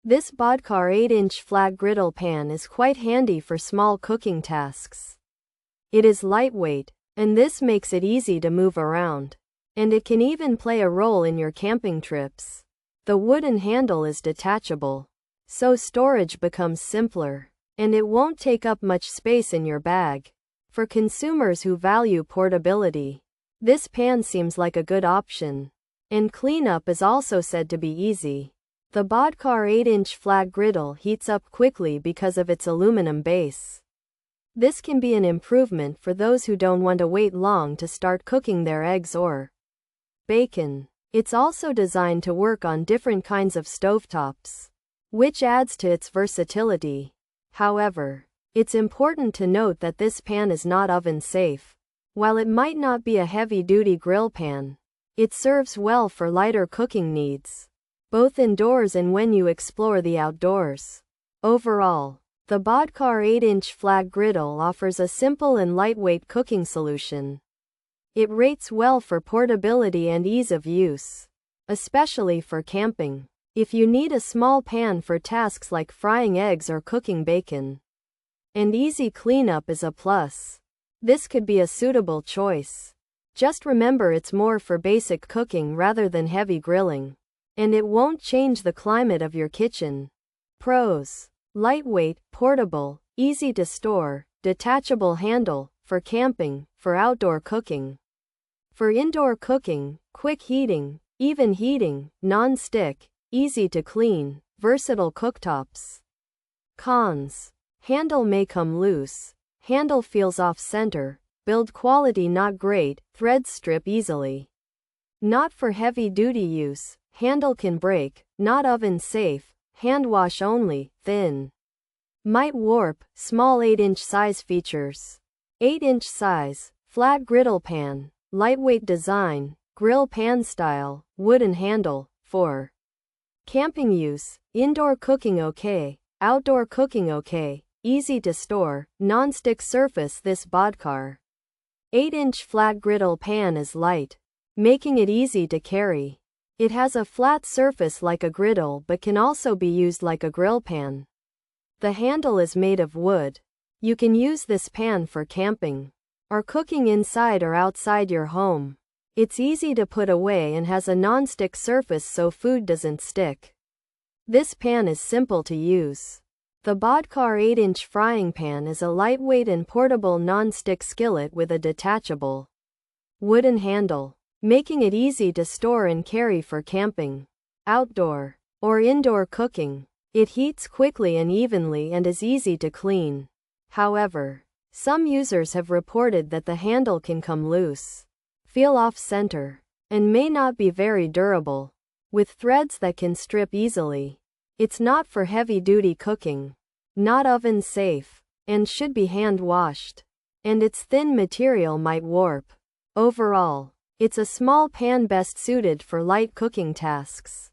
This Bodkar 8-inch flat griddle pan is quite handy for small cooking tasks. It is lightweight, and this makes it easy to move around. And it can even play a role in your camping trips. The wooden handle is detachable, so storage becomes simpler, and it won't take up much space in your bag. For consumers who value portability, this pan seems like a good option. And cleanup is also said to be easy. The Bodkar 8-inch flat griddle heats up quickly because of its aluminum base. This can be an improvement for those who don't want to wait long to start cooking their eggs or bacon. It's also designed to work on different kinds of stovetops, which adds to its versatility. However, it's important to note that this pan is not oven safe. While it might not be a heavy-duty grill pan, it serves well for lighter cooking needs, both indoors and when you explore the outdoors. Overall, the Bodkar 8-inch flat griddle offers a simple and lightweight cooking solution. It rates well for portability and ease of use, especially for camping. If you need a small pan for tasks like frying eggs or cooking bacon, and easy cleanup is a plus, this could be a suitable choice. Just remember it's more for basic cooking rather than heavy grilling, and it won't change the climate of your kitchen. Pros: lightweight, portable, easy to store, detachable handle, for camping, for outdoor cooking. For indoor cooking, quick heating, even heating, non-stick, easy to clean, versatile cooktops. Cons: handle may come loose, handle feels off-center, build quality not great, threads strip easily. Not for heavy-duty use, handle can break, not oven safe, hand wash only, thin. Might warp, small 8-inch size features. 8-inch size, flat griddle pan, lightweight design, grill pan style, wooden handle, for camping use, indoor cooking okay, outdoor cooking okay, easy to store, non-stick surface. This Bodkar 8-inch flat griddle pan is light, making it easy to carry. It has a flat surface like a griddle but can also be used like a grill pan. The handle is made of wood. You can use this pan for camping, or cooking inside or outside your home. It's easy to put away and has a non-stick surface so food doesn't stick. This pan is simple to use. The Bodkar 8-inch frying pan is a lightweight and portable non-stick skillet with a detachable wooden handle, making it easy to store and carry for camping, outdoor, or indoor cooking. It heats quickly and evenly and is easy to clean. However, some users have reported that the handle can come loose, feel off-center, and may not be very durable, with threads that can strip easily. It's not for heavy-duty cooking, not oven safe, and should be hand-washed, and its thin material might warp. Overall, it's a small pan best suited for light cooking tasks.